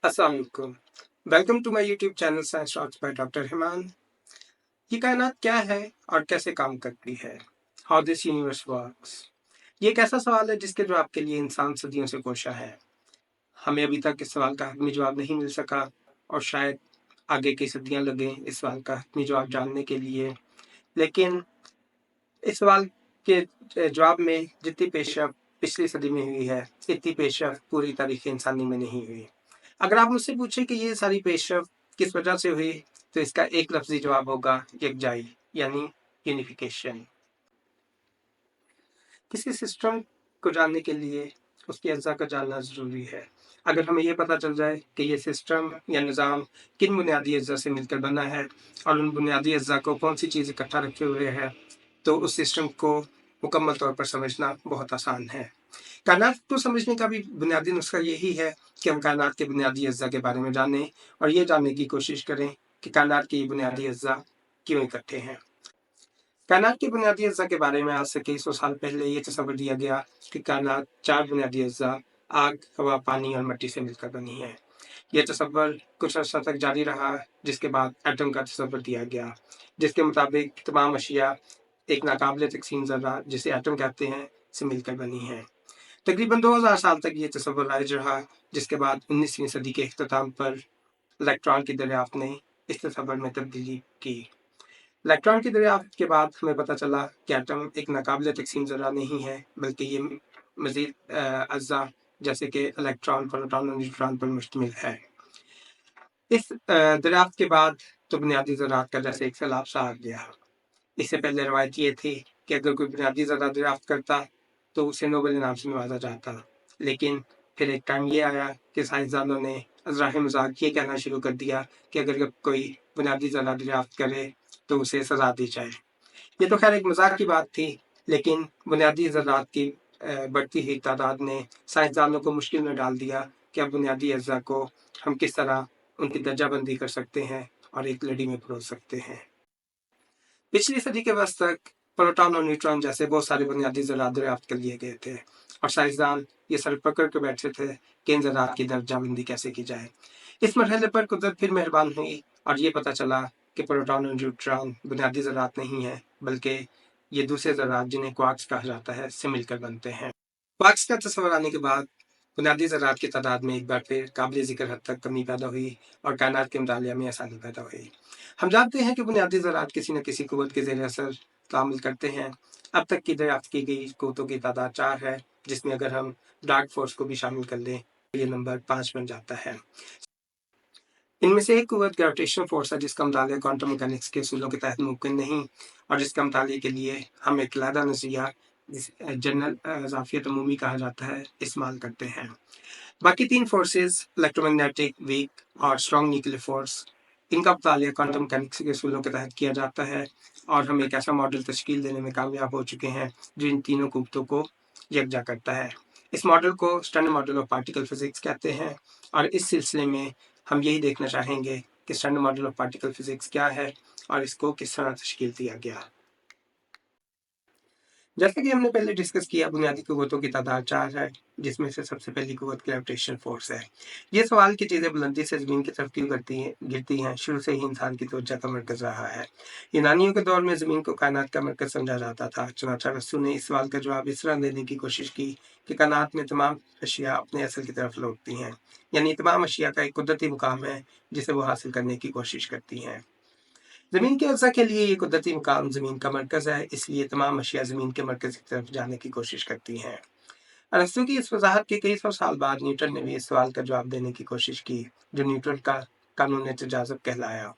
अस्सलाम वालेकुम। Welcome to my YouTube channel science talks by doctor Himan. ये कायनात क्या है और कैसे काम करती है? How this universe works. ये एक ऐसा सवाल है जिसके जवाब के लिए इंसान सदियों से कोशा है। हमें अभी तक इस सवाल का हतमी जवाब नहीं मिल सका और शायद आगे की सदियां लगें इस सवाल का हतमी जवाब जानने के लिए। लेकिन इस सवाल के जवाब में जितनी पेशरफ पिछली सदी में हुई है, इतनी पेशरफ पूरी तारीख इंसानी में नहीं हुई। अगर आप मुझसे पूछे कि ये सारी पेशरफ किस वजह से हुई, तो इसका एक लफ्जी जवाब होगा यकजाई, यानी यूनिफिकेशन। किसी सिस्टम को जानने के लिए उसके अज्जा का जानना ज़रूरी है। अगर हमें ये पता चल जाए कि ये सिस्टम या निज़ाम किन बुनियादी अज्जा से मिलकर बना है और उन बुनियादी अज्जा को कौन सी चीज़ इकट्ठा रखे हुए है, तो उस सिस्टम को मुकम्मल तौर पर समझना बहुत आसान है। कायनात को समझने का भी बुनियादी नुस्खा यही है कि हम कायनात के बुनियादी अज्जा के बारे में जानें और ये जानने की कोशिश करें कि कायनात के ये बुनियादी अज्जा क्यों इकट्ठे हैं। कायनात के बुनियादी अज्जा के बारे में आज से कई सौ साल पहले ये तस्वर दिया गया कि कायनात चार बुनियादी अज्जा आग, हवा, पानी और मिट्टी से मिलकर बनी है। यह तस्वर कुछ अर्सा तक जारी रहा, जिसके बाद एटम का तस्वर दिया गया, जिसके मुताबिक तमाम अशिया एक नाकाबिले तकसीम ज़र्रा, जिसे एटम कहते हैं, से मिलकर बनी है। तकरीबन 2000 साल तक ये तस्वर राइज रहा, जिसके बाद 19वीं सदी के इख्तिताम पर इलेक्ट्रॉन की दरियाफ्त ने इस तस्वर में तब्दीली की। इलेक्ट्रॉन की दरियाफ्त के बाद हमें पता चला कि एटम एक नाकाबिले तकसीम ज़रा नहीं है, बल्कि ये मज़ीद अज्जा जैसे कि इलेक्ट्रॉन, प्रोटॉन और न्यूट्रॉन पर मुश्तमिल है। इस दरियाफ्त के बाद तो बुनियादी ज़रात का जैसे एक सैलाब सा आ गया। इससे पहले रवायत ये थी कि अगर कोई बुनियादी ज़रा दरियाफ्त करता तो उसे नोबेल इनाम से नवाजा जाता। लेकिन फिर एक टाइम ये आया कि साइंसदानों ने अज़राए मजाक ये कहना शुरू कर दिया कि अगर कोई बुनियादी ज़रा दरियाफ्त करे तो उसे सजा दी जाए। ये तो खैर एक मजाक की बात थी, लेकिन बुनियादी ज़रात की बढ़ती हुई तादाद ने साइंसदानों को मुश्किल में डाल दिया कि अब बुनियादी अज्जा को हम किस तरह उनकी दर्जाबंदी कर सकते हैं और एक लड़ी में परोस सकते हैं। पिछली सदी के वस्त तक प्रोटॉन और न्यूट्रॉन जैसे बहुत सारे बुनियादी ज़रात दरियाफ्त कर लिए गए थे और साइंसदान ये सर पकड़ के बैठे थे कि इन ज़रात की दर्जाबंदी कैसे की जाए। इस मरहले पर कुदरत फिर मेहरबान हुई और ये पता चला कि प्रोटॉन और न्यूट्रॉन बुनियादी ज़रात नहीं है, बल्कि ये दूसरे ज़रात जिन्हें क्वार्क्स कहा जाता है से मिलकर बनते हैं। क्वार्क्स का तस्वर आने के बाद बुनियादी ज़रात की तादाद में एक बार फिर काबिल ज़िक्र हद तक कमी पैदा हुई और कायनात के मुतालिया में आसानी पैदा हुई। हम जानते हैं कि बुनियादी ज़रात किसी न किसी क़ुव्वत के ज़ेर असर तामुल करते हैं। अब तक की दरियाफ्त की गई क़ुव्वतों की तादाद 4 है, जिसमें अगर हम डार्क फोर्स को भी शामिल कर लें तो ये नंबर 5 बन जाता है। इनमें से एक क़ुव्वत ग्रेविटेशनल फोर्स है, जिसका मुतालिया क्वांटम मैकेनिक्स के उसूलों के तहत मुमकिन नहीं और जिसका मुतालिया के लिए हम एक अलहदा नज़रिया जनरल इज़ाफ़ियत अमूमी कहा जाता है, इस्तेमाल करते हैं। बाकी 3 फोर्सेस इलेक्ट्रोमैग्नेटिक, वीक और स्ट्रॉन्ग न्यूक्लियर फोर्स, इनका मुतालिया क्वांटम मैकेनिक्स के उसूलों के तहत किया जाता है और हम एक ऐसा मॉडल तश्कील देने में कामयाब हो चुके हैं जो इन तीनों क़ुव्वतों को यकजा करता है। इस मॉडल को standard model of particle physics कहते हैं और इस सिलसिले में हम यही देखना चाहेंगे कि standard model of particle physics क्या है और इसको किस तरह तश्कील दिया गया। जैसा कि हमने पहले डिस्कस किया, बुनियादी क़ुव्वतों की तादाद 4 है, जिसमें से सबसे पहली क़ुव्वत ग्रेविटेशनल फोर्स है। ये सवाल की चीज़ें बुलंदी से ज़मीन की तरफ क्यों गिरती हैं, शुरू से ही इंसान की तवज्जो का मरकज़ रहा है। यूनानियों के दौर में ज़मीन को कायनात का मरकज़ समझा जाता था। चुनांचे अरस्तू ने इस सवाल का जवाब इस तरह देने की कोशिश की कि कायनात में तमाम अशिया अपने असल की तरफ लौटती हैं, यानी तमाम अशिया का एक कुदरती मुकाम है जिसे वो हासिल करने की कोशिश करती हैं। ज़मीन के अज्जा के लिए ये कुदरती मुकाम ज़मीन का मरकज़ है, इसलिए तमाम अशिया ज़मीन के मरकज़ की तरफ जाने की कोशिश करती हैं। अरस्तू की इस वजाहत के कई सौ साल बाद न्यूटन ने भी इस सवाल का जवाब देने की कोशिश की, जो न्यूटन का कानून जज़ब कहलाया।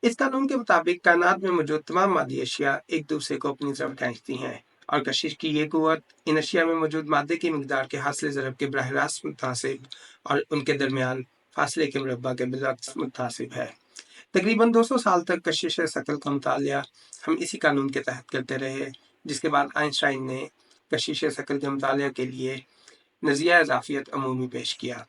इस कानून के मुताबिक कायनात में मौजूद तमाम मादी अशिया एक दूसरे को अपनी तरफ खींचती हैं और कशिश की ये कुव्वत इन अशिया में मौजूद मादे की मिकदार के हासिल ज़रब के बराह रास्त मुतासिब और उनके दरमियान फासले के मुरब्बा के बिलअक्स मुतासिब है। तकरीबन 200 साल तक कशिश शकल का मुतालिया हम इसी कानून के तहत करते रहे, जिसके बाद आइंस्टाइन ने कशिश शकल के मुतालिया के लिए नज़रिया इज़ाफ़ियत अमूमी पेश किया।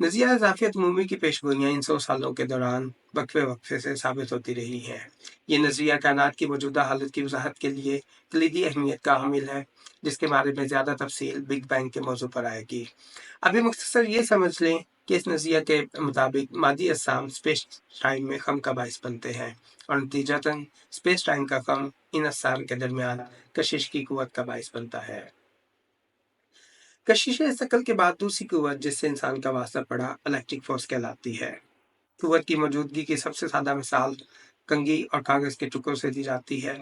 नज़रिया इज़ाफ़ियत अमूमी की पेशगोइयाँ इन 100 सालों के दौरान वक्फे से साबित होती रही हैं। ये नज़रिया कायनात की मौजूदा हालत की वजाहत के लिए कलीदी अहमियत का हामिल है, जिसके बारे में ज़्यादा तफसील बिग बैंग के मौजू पर आएगी। अभी मुख्तसर ये समझ लें कि इस नज़रिया के मुताबिक मादी अजसाम स्पेस टाइम में खम का बाइस बनते हैं और नतीजतन स्पेस टाइम का खम इन अजसाम के दरमियान कशिश की कुव्वत का बाइस बनता है। कशिश सकल के बाद दूसरी कुव्वत जिससे इंसान का वास्ता पड़ा इलेक्ट्रिक फोर्स कहलाती है। कुव्वत की मौजूदगी की सबसे सादा मिसाल कंघी और कागज के टुकड़ों से दी जाती है।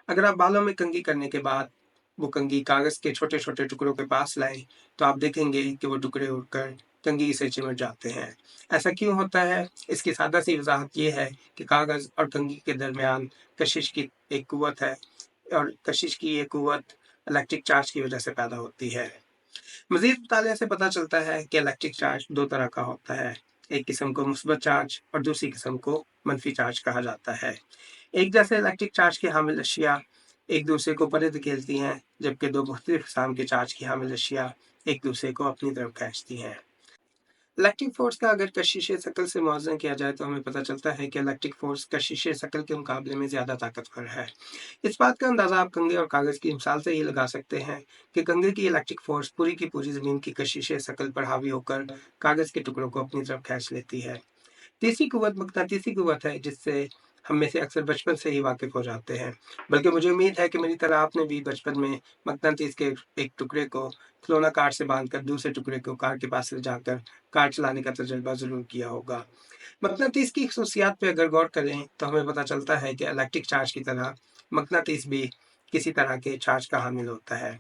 अगर आप बालों में कंघी करने के बाद वो कंघी कागज के छोटे छोटे टुकड़ों के पास लाएं तो आप देखेंगे कि वो टुकड़े उड़कर कंघी से चिमट जाते हैं। ऐसा क्यों होता है? इसकी सादा सी वजाहत ये है कि कागज और कंघी के दरमियान कशिश की एक कुव्वत है और कशिश की ये कुव्वत इलेक्ट्रिक चार्ज की वजह से पैदा होती है। मजीद मुताले से पता चलता है कि इलेक्ट्रिक चार्ज दो तरह का होता है। एक किस्म को मुस्बत चार्ज और दूसरी किस्म को मनफी चार्ज कहा जाता है। एक जैसे इलेक्ट्रिक चार्ज की हामिल अशिया एक दूसरे को परे धकेलती हैं, जबकि दो मुख्तलिफ किस्म के चार्ज की हामिल अशिया एक दूसरे को अपनी तरफ खींचती हैं। इलेक्ट्रिक फोर्स का अगर कशिश शकल से मुआवजा किया जाए तो हमें पता चलता है कि इलेक्ट्रिक फोर्स कशिश शकल के मुकाबले में ज़्यादा ताकतवर है। इस बात का अंदाज़ा आप कंघे और कागज़ की मिसाल से ही लगा सकते हैं कि कंघे की इलेक्ट्रिक फोर्स पूरी की पूरी ज़मीन की कशिश शकल पर हावी होकर कागज़ के टुकड़ों को अपनी तरफ खींच लेती है। तीसरी कुव्वत मकनातीसी कुव्वत है जिससे हम में से अक्सर बचपन से ही वाकिफ हो जाते हैं। बल्कि मुझे उम्मीद है कि मेरी तरह आपने भी बचपन में मकनातीस के एक टुकड़े को खिलौना कार से बांधकर दूसरे टुकड़े को कार के पास ले जाकर कार चलाने का तजुर्बा ज़रूर किया होगा। मकनातीस की खसूसियात पे अगर गौर करें तो हमें पता चलता है कि इलेक्ट्रिक चार्ज की तरह मकनातीस भी किसी तरह के चार्ज का हामिल होता है।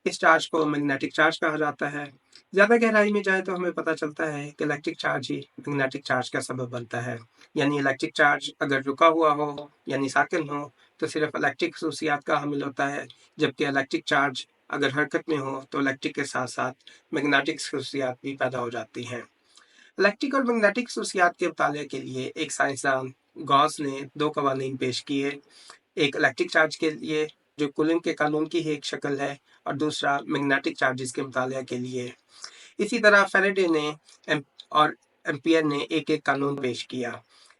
इस चार्ज को मैग्नेटिक चार्ज कहा जाता है। ज़्यादा गहराई में जाए तो हमें पता चलता है कि इलेक्ट्रिक चार्ज ही मैग्नेटिक चार्ज का सबब बनता है। यानी इलेक्ट्रिक चार्ज अगर रुका हुआ हो यानी साकिन हो तो सिर्फ इलेक्ट्रिक खसूसियात का हामिल होता है, जबकि इलेक्ट्रिक चार्ज अगर हरकत में हो तो इलेक्ट्रिक के साथ साथ मैग्नेटिक खसूसियात भी पैदा हो जाती हैं। इलेक्ट्रिक और मैग्नेटिक खसूसियात के मुताले के लिए एक साइंसदान गॉस ने दो कवानीन पेश किए। एक इलेक्ट्रिक चार्ज के लिए जो कूलिंग के कानून की ही एक शक्ल है और दूसरा मैग्नेटिक चार्जेस के मुतालिया के लिए। इसी तरह फैराडे ने और एम्पियर ने एक एक कानून पेश किया।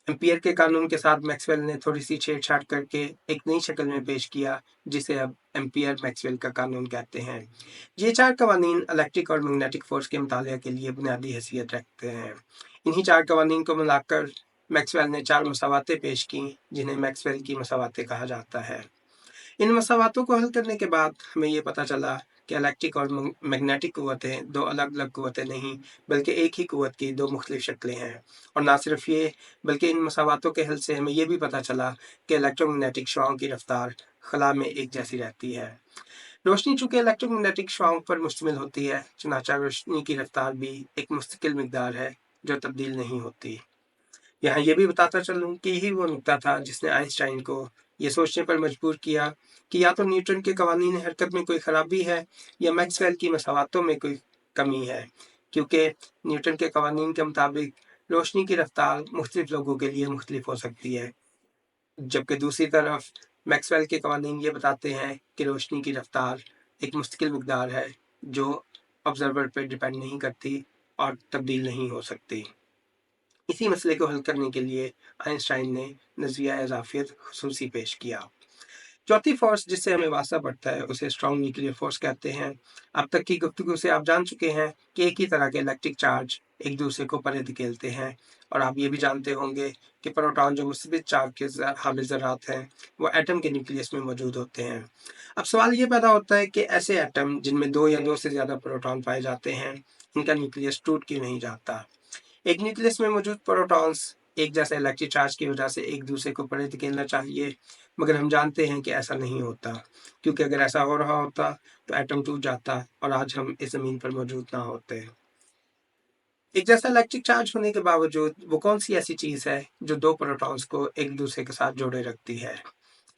एम्पियर के कानून के साथ मैक्सवेल ने थोड़ी सी छेड़छाड़ करके एक नई शक्ल में पेश किया जिसे अब एम्पियर मैक्सवेल का कानून कहते हैं। ये चार कवानीन इलेक्ट्रिक और मैग्नेटिक फोर्स के मुतालिया के लिए बुनियादी हैसियत रखते हैं। इन्हीं चार कवानीन को मिलाकर मैक्सवेल ने चार मसावातें पेश की जिन्हें मैक्सवेल की मसावातें कहा जाता है। इन मसावातों को हल करने के बाद हमें ये पता चला कि इलेक्ट्रिक और मैग्नेटिक कुव्वतें दो अलग अलग कुव्वतें नहीं बल्कि एक ही कुव्वत की दो मुख्तलिफ शक्लें हैं। और ना सिर्फ ये बल्कि इन मसावातों के हल से हमें ये भी पता चला कि इलेक्ट्रोमैग्नेटिक शुआओं की रफ्तार खला में एक जैसी रहती है। रोशनी चूँकि इलेक्ट्रोमैग्नेटिक शुआओं पर मुश्तमिल होती है, चुनांचे रोशनी की रफ्तार भी एक मुस्तकिल मिकदार है जो तब्दील नहीं होती। यहाँ ये भी बताता चलूँ कि यही वो नुकता था जिसने आइंस्टाइन को ये सोचने पर मजबूर किया कि या तो न्यूटन के कवानीन हरकत में कोई खराबी है या मैक्सवेल की मसावातों में कोई कमी है, क्योंकि न्यूटन के कवानीन के मुताबिक रोशनी की रफ्तार मुख्तलिफ लोगों के लिए मुख्तलिफ हो सकती है, जबकि दूसरी तरफ मैक्सवेल के कवानीन ये बताते हैं कि रोशनी की रफ्तार एक मुस्तकिल मिकदार है जो ऑब्जर्वर पर डिपेंड नहीं करती और तब्दील नहीं हो सकती। इसी मसले को हल करने के लिए आइंस्टाइन ने नज़रिया इजाफियत खसूसी पेश किया। चौथी फोर्स जिससे हमें वास्ता पड़ता है उसे स्ट्रॉन्ग न्यूक्लियर फोर्स कहते हैं। अब तक की गुफ्तगू से आप जान चुके हैं कि एक ही तरह के इलेक्ट्रिक चार्ज एक दूसरे को परे धकेलते हैं और आप ये भी जानते होंगे कि प्रोटॉन जो मुस्बित चार्ज के हामिल ज़रात हैं वो एटम के न्यूक्लियस में मौजूद होते हैं। अब सवाल ये पैदा होता है कि ऐसे एटम जिनमें दो या दो से ज़्यादा प्रोटॉन पाए जाते हैं इनका न्यूक्लियस टूट क्यों नहीं जाता। एक न्यूक्लियस में मौजूद प्रोटॉन्स एक जैसे इलेक्ट्रिक चार्ज की वजह से एक दूसरे को परे धकेलना चाहिए, मगर हम जानते हैं कि ऐसा नहीं होता, क्योंकि अगर ऐसा हो रहा होता तो एटम टूट जाता और आज हम इस ज़मीन पर मौजूद ना होते। एक जैसा इलेक्ट्रिक चार्ज होने के बावजूद वो कौन सी ऐसी चीज़ है जो दो प्रोटॉन्स को एक दूसरे के साथ जोड़े रखती है।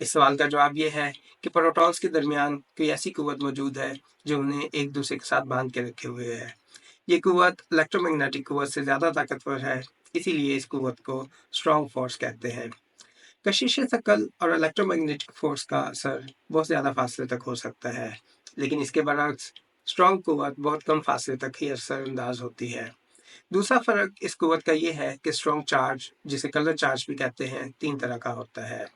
इस सवाल का जवाब ये है कि प्रोटॉन्स के दरमियान कोई ऐसी कुव्वत मौजूद है जो उन्हें एक दूसरे के साथ बांध के रखे हुए है। ये कुव्वत इलेक्ट्रोमैग्नेटिक कुव्वत से ज़्यादा ताकतवर है, इसीलिए इस कुव्वत को स्ट्रॉन्ग फोर्स कहते हैं। कशिश शकल और इलेक्ट्रोमैग्नेटिक फोर्स का असर बहुत ज़्यादा फासले तक हो सकता है, लेकिन इसके बरक्स स्ट्रॉन्ग कुव्वत बहुत कम फासले तक ही असरअंदाज होती है। दूसरा फ़र्क इस कुव्वत का ये है कि स्ट्रॉन्ग चार्ज, जिसे कलर चार्ज भी कहते हैं, तीन तरह का होता है।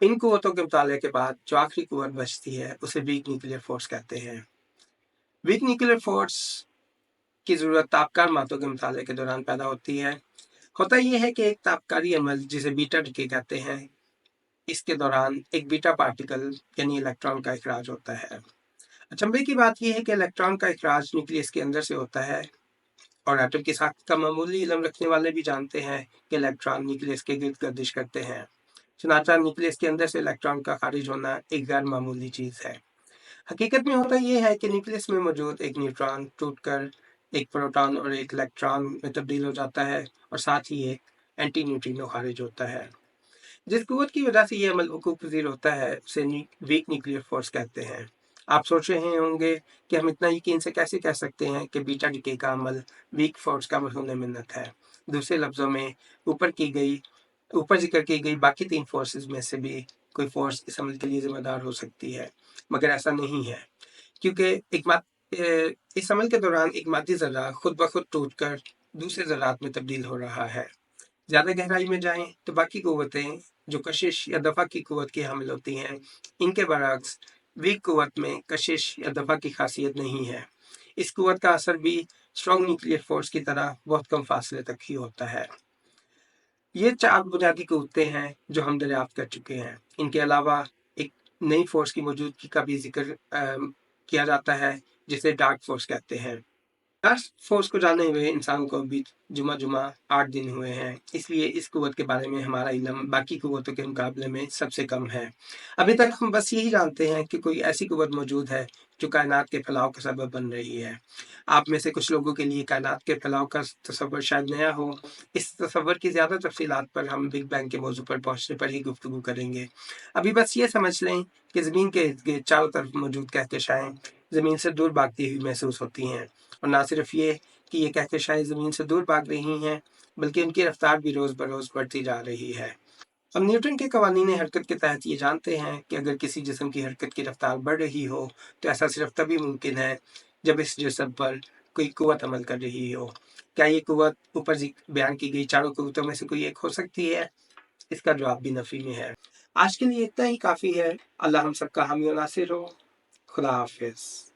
इन कुव्वतों के मुताले के बाद जो आखिरी कुव्वत बचती है उसे वीक न्यूक्लियर फोर्स कहते हैं। वीक न्यूक्लियर फोर्स की ज़रूरत तापकार मातों के मुताले के दौरान पैदा होती है। होता ये है कि एक तापकारी अमल जिसे बीटा डिके कहते हैं, इसके दौरान एक बीटा पार्टिकल यानी इलेक्ट्रॉन का इखराज होता है। अचंभे की बात यह है कि इलेक्ट्रॉन का इखराज न्यूक्लियस के अंदर से होता है और एटम की साख्त का मामूली इल्म रखने वाले भी जानते हैं कि इलेक्ट्रॉन न्यूक्लियस के गिर्द गर्दिश करते हैं। चुनांचे न्यूक्लियस के अंदर से इलेक्ट्रॉन का खारिज होना एक गैर मामूली चीज़ है। हकीकत में होता यह है कि न्यूक्लियस में मौजूद एक न्यूट्रॉन टूटकर एक प्रोटॉन और एक इलेक्ट्रॉन में तब्दील हो जाता है और साथ ही एक एंटी न्यूट्रिनो खारिज होता है। जिस कुव्वत की वजह से ये अमल वकूफ़ पज़ीर होता है उसे वीक न्यूक्लियर फोर्स कहते हैं। आप सोच रहे होंगे कि हम इतना यकीन से कैसे कह सकते हैं कि बीटा डिके का अमल वीक फोर्स का मरहून मिन्नत है। दूसरे लफ्ज़ों में ऊपर जिक्र की गई बाकी 3 फोर्सेस में से भी कोई फोर्स इस अमल के लिए ज़िम्मेदार हो सकती है, मगर ऐसा नहीं है, क्योंकि इस अमल के दौरान एक मादी ज़र्रा खुद ब खुद टूटकर दूसरे ज़र्रात में तब्दील हो रहा है। ज़्यादा गहराई में जाएं तो बाकी कुव्वतें जो कशिश या दफ़ा की कुव्वत की हामिल होती हैं, इनके बरअक्स वीक कुव्वत में कशिश या दफ़ा की खासियत नहीं है। इस कुव्वत का असर भी स्ट्रॉन्ग न्यूक्लियर फोर्स की तरह बहुत कम फासले तक ही होता है। ये 4 बुनियादी कुव्वतें हैं जो हम दरियाफ्त कर चुके हैं। इनके अलावा एक नई फोर्स की मौजूदगी का भी जिक्र किया जाता है, जिसे डार्क फोर्स कहते हैं। डार्क फोर्स को जाने हुए इंसान को अभी जुमा 8 दिन हुए हैं, इसलिए इस कुव्वत के बारे में हमारा इल्म बाकी कुव्वतों के मुकाबले में सबसे कम है। अभी तक हम बस यही जानते हैं कि कोई ऐसी कुव्वत मौजूद है जो कायनात के फैलाव का सबब बन रही है। आप में से कुछ लोगों के लिए कायनात के फैलाव का तसव्वुर शायद नया हो। इस तसव्वुर की ज़्यादा तफसीलात पर हम बिग बैंग के मौजू पर पहुँचने पर ही गुफ्तगू करेंगे। अभी बस ये समझ लें कि ज़मीन के इर्द-गिर्द चारों तरफ मौजूद कहकशाएँ ज़मीन से दूर भागती हुई महसूस होती हैं, और ना सिर्फ ये कि ये कहकशाएँ ज़मीन से दूर भाग रही हैं, बल्कि उनकी रफ्तार भी रोज़ बरोज़ बढ़ती जा रही है। हम न्यूटन के कवानीन हरकत के तहत ये जानते हैं कि अगर किसी जिस्म की हरकत की रफ्तार बढ़ रही हो, तो ऐसा सिर्फ तभी मुमकिन है जब इस जिस्म पर कोई कुव्वत अमल कर रही हो। क्या ये कुव्वत ऊपर बयान की गई चारों कुव्वतों में से कोई एक हो सकती है? इसका जवाब भी नफ़ी में है। आज के लिए इतना ही काफ़ी है। अल्लाह हम सबका हामी और नासिर हो। खुदा हाफ़िज़।